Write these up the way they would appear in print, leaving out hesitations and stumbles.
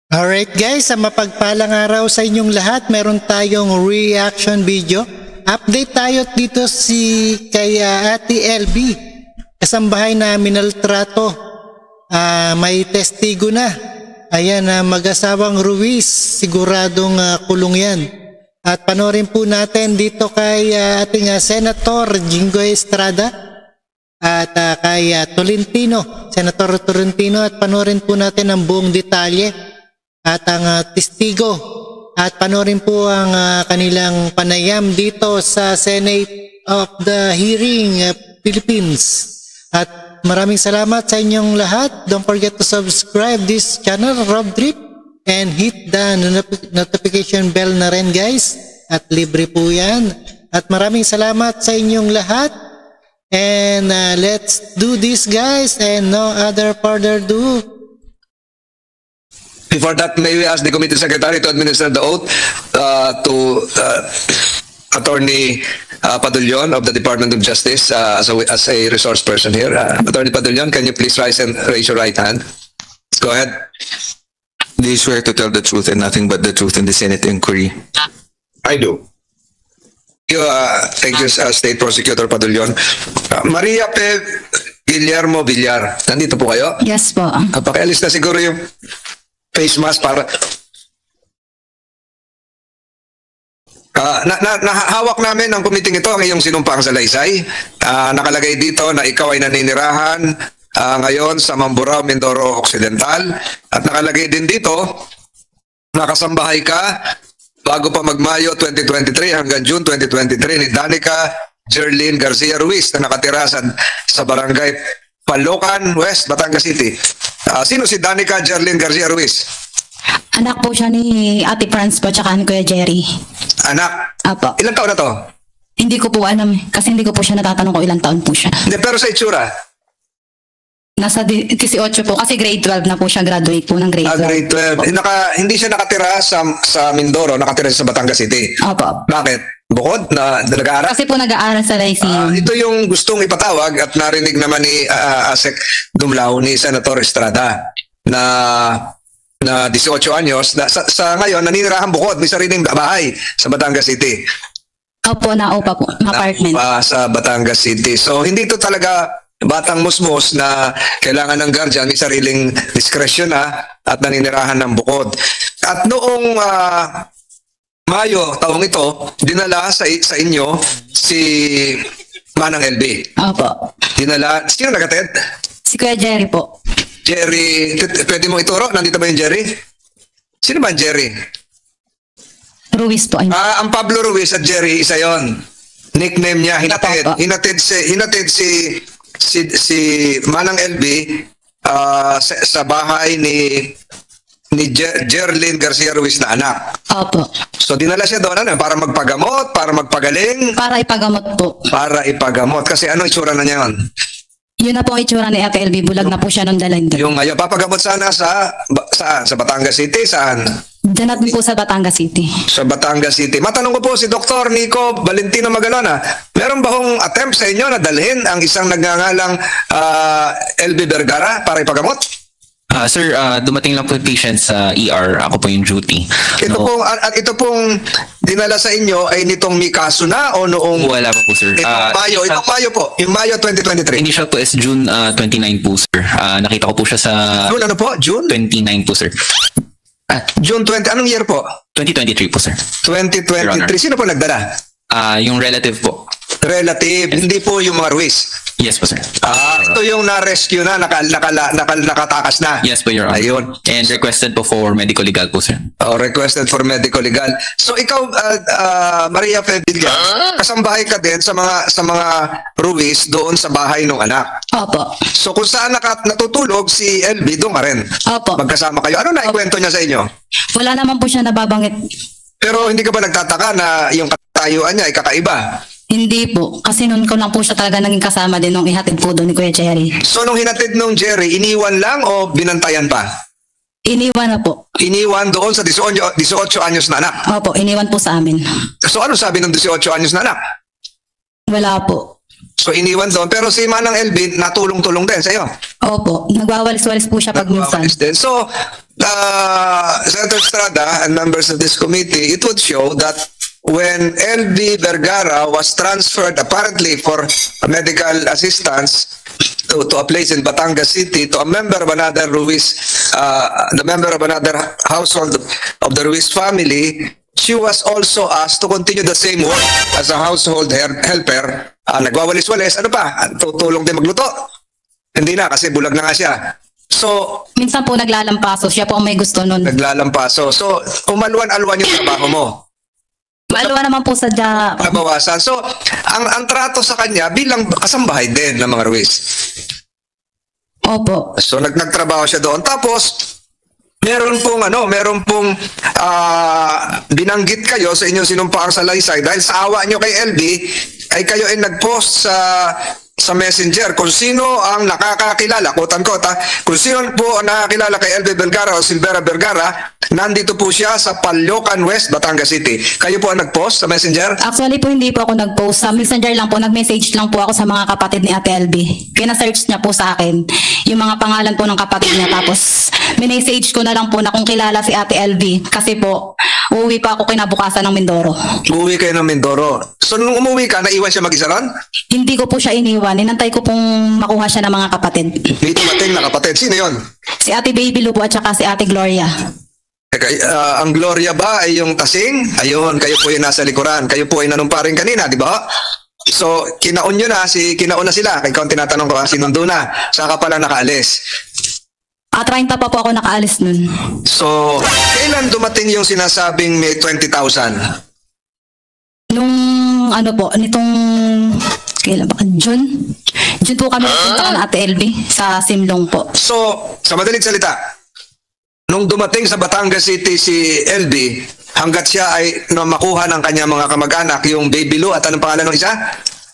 Alright guys, sa mapagpalang araw sa inyong lahat, meron tayong reaction video. Update tayo dito kay Ate LB. Kasambahay na minaltrato. May testigo na. Ayan, mag-asawang Ruiz, siguradong kulong yan. At panoorin po natin dito kay ating Senator Jinggoy Estrada at kay Tolentino, Senator Tolentino, at panoorin po natin ang buong detalye at ang testigo at panoorin po ang kanilang panayam dito sa Senate of the Hearing Philippines. At maraming salamat sa inyong lahat. Don't forget to subscribe this channel, Rob Trip, and hit the notification bell na rin guys. At libre po yan. At maraming salamat sa inyong lahat. And let's do this guys, and no other further ado. Before that, may we ask the committee secretary to administer the oath to Attorney Padulyon of the Department of Justice as a resource person here. Attorney Padulyon, can you please raise your right hand? Go ahead. Do you swear to tell the truth and nothing but the truth in the Senate inquiry? I do. Thank you, State Prosecutor Padulyon. Maria P. Guillermo Villar, nandito po kayo? Yes po. Pakialis na siguro yung face mask para nahawak namin ng kumiting ito ang iyong sinumpang salaysay. Nakalagay dito na ikaw ay naninirahan ngayon sa Mamburao, Mindoro Occidental, at nakalagay din dito nakasambahay ka bago pa mag-Mayo 2023 hanggang June 2023 ni Danica Jerlyn Garcia Ruiz na nakatira sa barangay Palocan West, Batangas City. Sino si Danica Jerlyn Garcia Ruiz? Anak po siya ni Ate Franz po tsaka ni Kuya Jerry. Anak? Apo. Ilang taon na to? Hindi ko po alam kasi hindi ko po siya natatanong kung ilang taon po siya. Hindi, pero sa itsura? Nasa 18 po kasi grade 12 na po siya, graduate po ng grade 12. Grade 12. Hindi siya nakatira sa Mindoro, nakatira sa Batangas City. Opo. Bakit? Bukod na nag-aaral? Kasi po nag-aaral sa Lyceum. Ito yung gustong ipatawag at narinig naman ni Asek Dumlao ni Senator Estrada na 18 anyos na sa ngayon naninirahan bukod, may sariling bahay sa Batangas City. Opo, naupa po, apartment. Naupa sa Batangas City. So hindi ito talaga batang musmos na kailangan ng guardian, may sariling diskresyon na at naninirahan ng bukod. At noong Mayo, taong ito, dinala sa inyo si Manang LB. Opo. Dinala, sino nagated? Si Kuya Jerry po. Jerry, pwede mo ituro? Nandito ba yung Jerry? Sino ba yung Jerry? Ruiz po. Ang Pablo Ruiz at Jerry, isa yon. Nickname niya, hinatid. Hinatid si Manang LB sa bahay ni Jerlyn Garcia Ruiz na anak. Opo. So dinala siya doon para magpagamot, para magpagaling? Para ipagamot po. Para ipagamot. Kasi ano itsura na niya yun? Yun na po ang itsura ni Ate LB. Bulag na po siya nung dalhin doon. Yung ngayon, papagamot sana saan? Sa Batangas City? Saan? Diyan natin po sa Batangas City. Sa Batangas City. Matanong ko po si Dr. Nico Valentino Magalona, meron ba hong attempt sa inyo na dalhin ang isang nagngangalang LB Vergara para ipagamot? Sir, dumating lang po yung patient sa ER. Ako po yung duty. Ito pong dinala sa inyo ay nitong may kaso na o noong... Wala pa po, sir. Itong Mayo po. Yung Mayo 2023. Initial po is June 29 po, sir. Nakita ko po siya sa... June ano po? June? 29 po, sir. June 20. Anong year po? 2023 po, sir. 2023. Sino po nagdala? Yung relative po. Relative. Hindi po yung mga Ruiz. Yes po, sir. Ito yung na-rescue na, nakatakas na. Yes po, Your Honor. Ayun. And requested po for medical legal po, sir. Requested for medical legal. So ikaw, Maria Fedilla, kasambahay ka din sa mga Ruiz doon sa bahay ng anak. Opo. So kung saan natutulog si LB, doon ka rin. Opo. Magkasama kayo. Ano na ikwento niya sa inyo? Wala naman po siya nababanggit. Pero hindi ka ba nagtataka na yung katayuan niya ay kakaiba? Hindi po. Kasi noon ko lang po siya talaga naging kasama din nung ihatid po doon ni Kuya Jerry. So nung hinatid nung Jerry, iniwan lang o binantayan pa? Iniwan na po. Iniwan doon sa 18 anyos na anak? Opo, iniwan po sa amin. So ano sabi ng 18 anyos na anak? Wala po. So iniwan doon, pero si Manang LB natulong-tulong din sa iyo. Opo, nagwawalis-walis po siya pag minsan. Nagwawalis din. So, Senator Estrada and members of this committee, it would show that when LB Vergara was transferred apparently for medical assistance to a place in Batangas City to a member of another Ruiz, the member of another household of the Ruiz family, she was also asked to continue the same work as a household helper. Nagwawalis-walis, ano pa? Tutulong din magluto. Hindi na kasi bulag na nga siya. So, Minsan po naglalampaso, siya po ang may gusto nun. naglalampaso. So, umalwan-alwan yung trabaho mo. Maalawa naman po sa Nabawasan. So, ang trato sa kanya bilang kasambahay din ng mga Ruiz. Opo. So, nagtrabaho siya doon. Tapos, meron pong binanggit kayo sa inyong sinumpaang salaysay dahil sa awa nyo kay LB ay kayo ay nag-post sa Messenger kung sino ang nakakakilala, quote-unquote, kung sino po ang nakakilala kay LB Vergara o Silvera Vergara, nandito po siya sa Palyocan West, Batangas City. Kayo po ang nag-post sa Messenger? Actually po hindi po ako nag-post. Sa Messenger lang po, nag-message lang po ako sa mga kapatid ni Ate LB. Pina-search niya po sa akin yung mga pangalan po ng kapatid niya. Tapos, minessage ko na lang po na kung kilala si Ate LB. Kasi po, uuwi pa ako kinabukasan ng Mindoro. Uuwi kayo ng Mindoro. So, nung umuwi ka, naiwan siya mag-isa ron? Hindi ko po siya iniwan. Inantay ko pong makuha siya ng mga kapatid. May dumating na kapatid. Sino yon? Si Ate Baby Lu po at saka si Ate Gloria. Ang Gloria ba ay yung tasing? Ayun, kayo po yung nasa likuran. Kayo po ay nanumparin kanina, di ba? So, kinaon na sila. Kaya kung tinatanong ko, sinundo na. Saka pala nakaalis. 30 pa po ako nakaalis nun. So, kailan dumating yung sinasabing may 20,000? Nung nitong kailan ba? June? June po kami nagpunta na Ate LB sa Simlong po. So, sa madaling salita, nung dumating sa Batangas City si LB, hanggat siya ay makuha ng kanyang mga kamag-anak, yung Baby Lu at anong pangalan ng isa?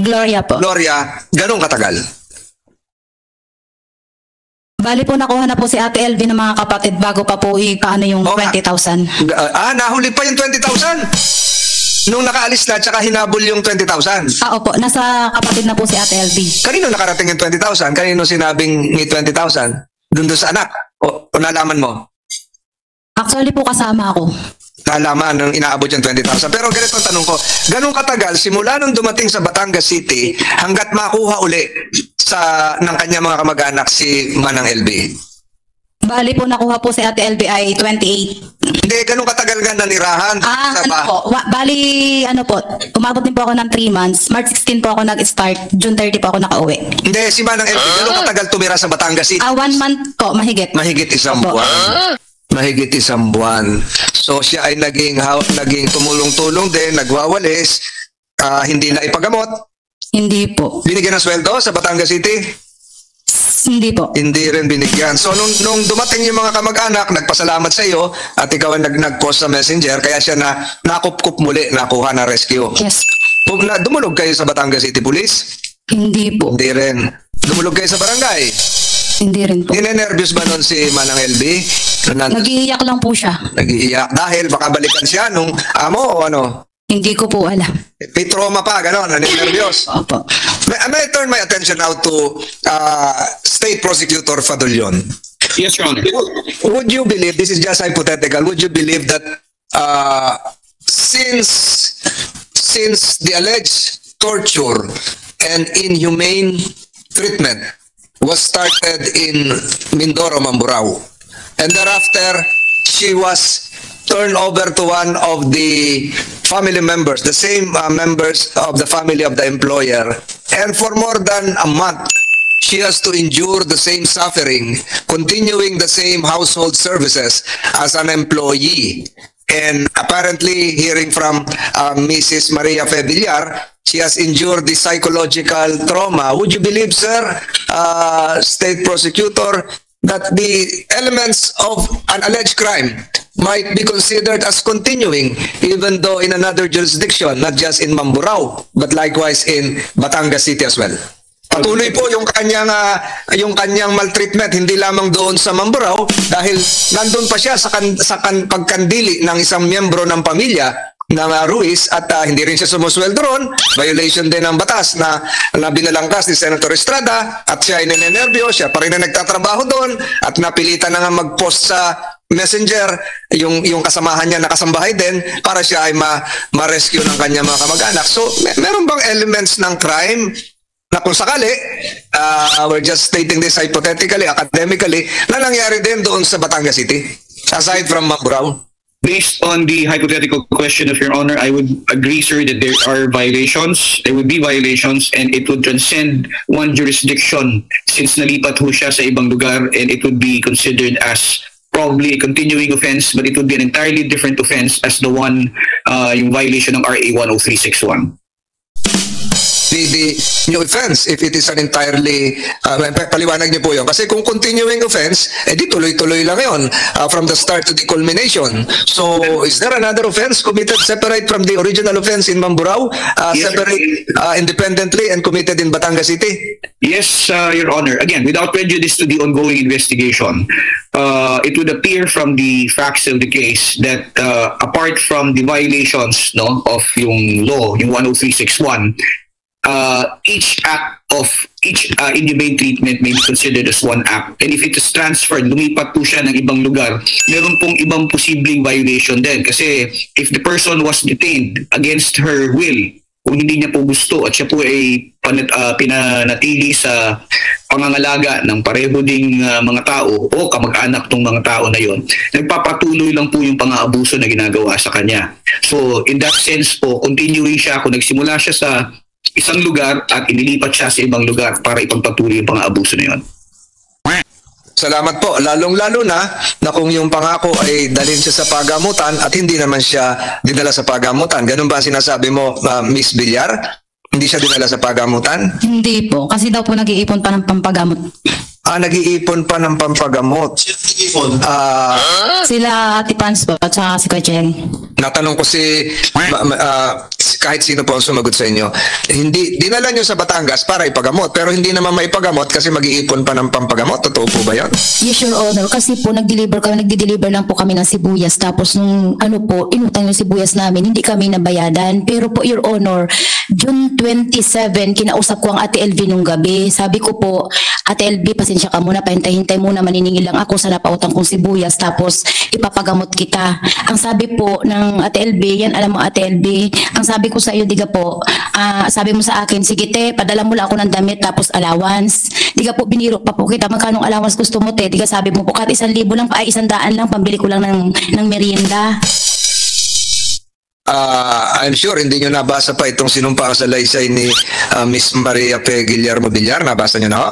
Gloria po. Gloria, ganong katagal? Bali po nakuha na po si Ate LB ng mga kapatid bago pa po ipaano yung 20,000. Nahuli pa yung 20,000? Nung nakaalis na, tsaka hinabol yung 20,000? Opo. Nasa kapatid na po si Ate LB. Kanino nakarating yung 20,000? Kanino sinabing may 20,000? Doon sa anak? O nalaman mo? Actually po kasama ako. Nalaman nung inaabot yung 20,000. Pero ganito ang tanong ko, ganun katagal simula nung dumating sa Batangas City hanggat makuha uli ng kanya mga kamag-anak si Manang LB? Bali po nakuha po si Ate LB ay 28. Hindi, ganun katagal nga nanirahan? Bali umabot din po ako ng 3 months. March 16 po ako nag-start. June 30 po ako nakauwi. Hindi, si Manang LB, ganun katagal tumira sa Batangas City? 1 month po, mahigit. Mahigit isang buwan. Mahigit isang buwan. So siya ay naging tumulong-tulong din, nagwawalis, hindi na ipagamot. Hindi po. Binigyan ng sweldo sa Batangas City? Hindi po. Hindi rin binigyan. So nung dumating yung mga kamag-anak, nagpasalamat sa iyo at ikaw ang nag-post sa Messenger, kaya siya nakup-kup muli, nakuha na rescue. Yes. Dumulog kayo sa Batangas City Police? Hindi po. Hindi rin. Dumulog kayo sa barangay? Hindi rin po. Ninenervyos ba nun si Manang LB? Nag-iiyak lang po siya. Nag-iiyak dahil baka balikan siya nung amo o ano? Hindi ko po alam. May trauma pa, gano'n, ninenervyos. Opo. May I turn my attention now to State Prosecutor Fadulyon. Yes, Your Honor. Would you believe, this is just hypothetical, would you believe that since the alleged torture and inhumane treatment was started in Mindoro, Mamburao, and thereafter she was turned over to one of the family members, the same members of the family of the employer, and for more than a month she has to endure the same suffering, continuing the same household services as an employee. And apparently, hearing from Mrs. Maria Fevillar, she has endured the psychological trauma. Would you believe, sir, State Prosecutor, that the elements of an alleged crime might be considered as continuing even though in another jurisdiction, not just in Mamburao, but likewise in Batangas City as well? Patuloy po yung kanyang maltreatment hindi lamang doon sa Mamburao dahil nandun pa siya sa pagkandili ng isang miyembro ng pamilya ng Ruiz at hindi rin siya sumusweldo ron, violation din ng batas na binalangkas ni Senator Estrada at siya ay ninenervyo, siya pa rin na nagtatrabaho doon at napilitan na nga mag-post sa Messenger yung kasamahan niya na kasambahay din para siya ay ma-rescue ng kanyang mga kamag-anak. So, meron bang elements ng crime na kung sakali, we're just stating this hypothetically, academically, na nangyari din doon sa Batangas City, aside from Mamburao? Based on the hypothetical question of Your Honor, I would agree, sir, that there are violations. There would be violations and it would transcend one jurisdiction since nalipat ho siya sa ibang lugar, and it would be considered as probably a continuing offense, but it would be an entirely different offense as the one, yung violation ng RA 10361. The new offense, if it is an entirely, paliwanag niyo po yun. Kasi kung continuing offense, di tuloy-tuloy lang yun from the start to the culmination. So, is there another offense committed separate from the original offense in Mamburao, Yes, separate independently and committed in Batangas City? Yes, Your Honor. Again, without prejudice to the ongoing investigation, it would appear from the facts of the case that apart from the violations of yung law, yung 10361, each act of each inhumane treatment may be considered as one act. And if it is transferred, lumipat po siya ng ibang lugar, meron pong ibang posibleng violation din. Kasi if the person was detained against her will, kung hindi niya po gusto at siya po ay pinanatili sa pangangalaga ng pareho ding mga tao o kamag-anak ng mga tao na yon, nagpapatuloy lang po yung pang-aabuso na ginagawa sa kanya. So in that sense po, continuing siya kung nagsimula siya sa isang lugar at inilipat siya sa ibang lugar para ipagpatuloy yung pang-aabuso na yun. Salamat po. Lalong-lalo na kung yung pangako ay dalhin siya sa pagamutan at hindi naman siya dinala sa pagamutan. Ganun ba sinasabi mo, Miss Villar? Hindi siya dinala sa pagamutan? Hindi po, kasi daw po nag-iipon pa ng pampagamot. Nag-iipon pa ng pampagamot. Sila Ate Pans po at saka si Kuya Natanong ko kahit sino po ang sumagot sa inyo, dinala nyo sa Batangas para ipagamot, pero hindi naman maipagamot kasi mag-iipon pa ng pampagamot. Totoo po ba yan? Yes, Your Honor. Kasi po nagdi-deliver lang po kami ng sibuyas. Tapos nung inutang yung sibuyas namin, hindi kami nabayadan. Pero po, Your Honor, June 27, kinausap ko ang Ate LV nung gabi. Sabi ko po, Ate LV, pasensya ka muna, pahintay-hintay muna, maniningil lang ako sa napautang kong sibuyas, tapos ipapagamot kita. Ang sabi po ng Ate LV, yan alam mo Ate LV, ang sabi ko sa iyo, diga po, sabi mo sa akin, sige te, padala mo lang ako ng damit, tapos allowance. Diga po, biniro pa po kita, magkano allowance gusto mo te? Diga sabi mo po, kahit 1,000 lang, 100 lang, pambili ko lang ng merienda. I'm sure hindi nyo nabasa pa itong sinumpa sa laysay ni Miss Maria P. Guillermo Villar. Nabasa nyo na ho?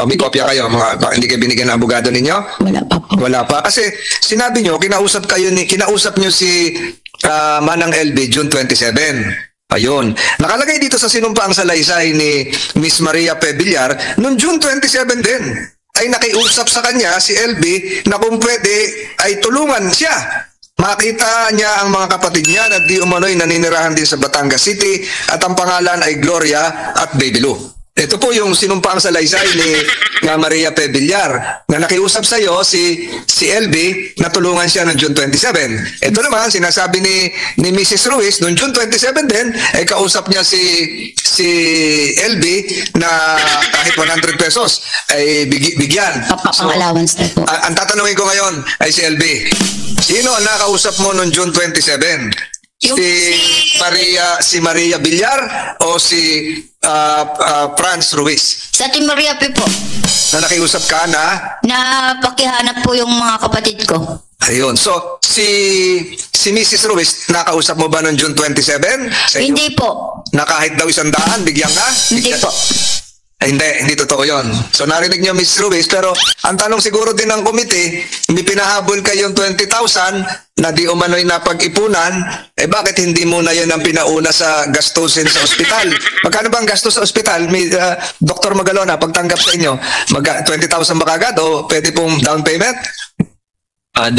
May kopya kayo, hindi kayo binigyan ng abogado ninyo? Wala pa po. Wala pa. Kasi sinabi nyo, kinausap nyo si Manang LB June 27. Ayun. Nakalagay dito sa sinumpaang salaysay ni Miss Maria P. Villar, noong June 27 din, ay nakiusap sa kanya si LB na kung pwede ay tulungan siya. Makita niya ang mga kapatid niya na di umano'y naninirahan din sa Batangas City at ang pangalan ay Gloria at Baby Lou. Ito po yung sinumpaang salaysay ni Maria P. Villar na nakiusap sa iyo si LB na tulungan siya noong June 27. Ito naman sinasabi ni Mrs. Ruiz noong June 27 din ay kausap niya si LB na kahit 100 pesos ay bigyan. Pang-allowance na po. Ang tatanungin ko ngayon ay si LB. Sino ang nakausap mo noong June 27? Si Maria Villar o si Franz Ruiz? Sa Ate Maria po. Na nakiusap ka na? Na pakihanap po yung mga kapatid ko. Ayun. So, si Mrs. Ruiz, nakausap mo ba noong June 27? Hindi po. Na kahit daw 100, bigyan ka? Hindi po. Hindi totoo yon. So narinig niyo Miss Ruiz, pero ang tanong siguro din ng komite, hindi pinahabol kayong 20,000 na di umano'y napag-ipunan, bakit hindi mo na yun ang pinauna sa gastusin sa ospital? Magkano ba ang gastos sa ospital? Dr. Magalona, pagtanggap sa inyo, 20,000 ba kagad o pwede pong down payment?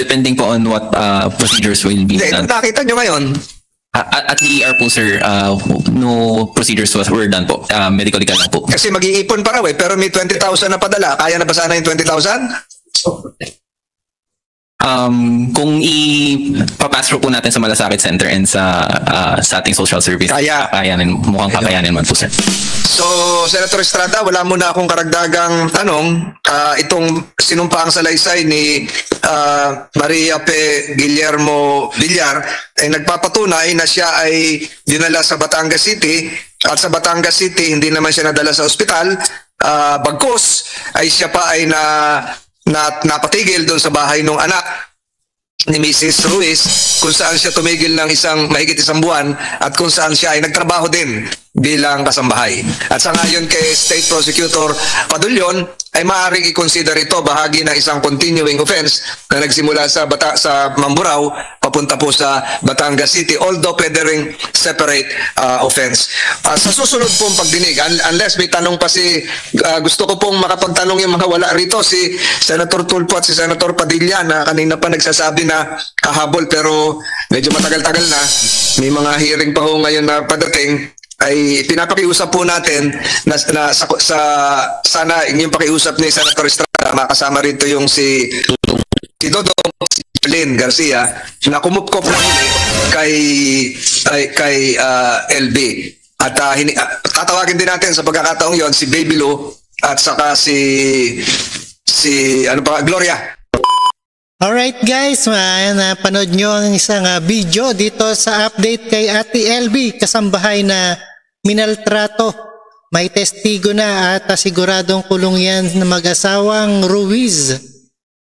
Depending po on what procedures will be done. Nakita nyo ngayon? At the ER po, sir, no procedures were done po. Medical lang po. Kasi mag-iipon pa raw pero may 20,000 na padala. Kaya na ba sana yung 20,000? Kung ipapass po natin sa Malasakit Center and sa ating social service, mukhang kakayanin man po, sir. So, Senator Estrada, wala mo na akong karagdagang tanong. Itong sinumpaang salaysay ni Maria P. Guillermo Villar ay nagpapatunay na siya ay dinala sa Batangas City, at sa Batangas City hindi naman siya nadala sa ospital, bagkus ay siya pa ay napatigil doon sa bahay ng anak ni Mrs. Ruiz, kung saan siya tumigil ng mahigit isang buwan, at kung saan siya ay nagtrabaho din bilang kasambahay. At sa ngayon kay State Prosecutor Padulyon ay maaaring i-consider ito bahagi ng isang continuing offense na nagsimula sa Mamburao papunta po sa Batangas City, although pwede ring separate offense. Sa susunod pong pagdinig, unless may tanong pa gusto ko pong makapagtanong yung mga wala rito, si Senator Tulfo at si Senator Padilla na kanina pa nagsasabi na kahabol pero medyo matagal-tagal na, may mga hearing pa ho ngayon na padating, ay pinapakiusap po natin na sana yung pakiusap ni Senator Estrada, makasama rito yung si Dodong, si Jolene Garcia, na kumupkop na kay LB. At tatawagin din natin sa pagkakataong yon si Baby Lou at saka si Gloria. Alright guys, napanood nyo ang isang video dito sa update kay Ate LB, kasambahay na minaltrato. May testigo na at siguradong kulong yan na mag-asawang Ruiz.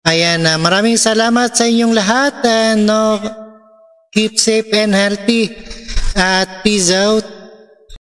Ayan, maraming salamat sa inyong lahat and keep safe and healthy at peace out.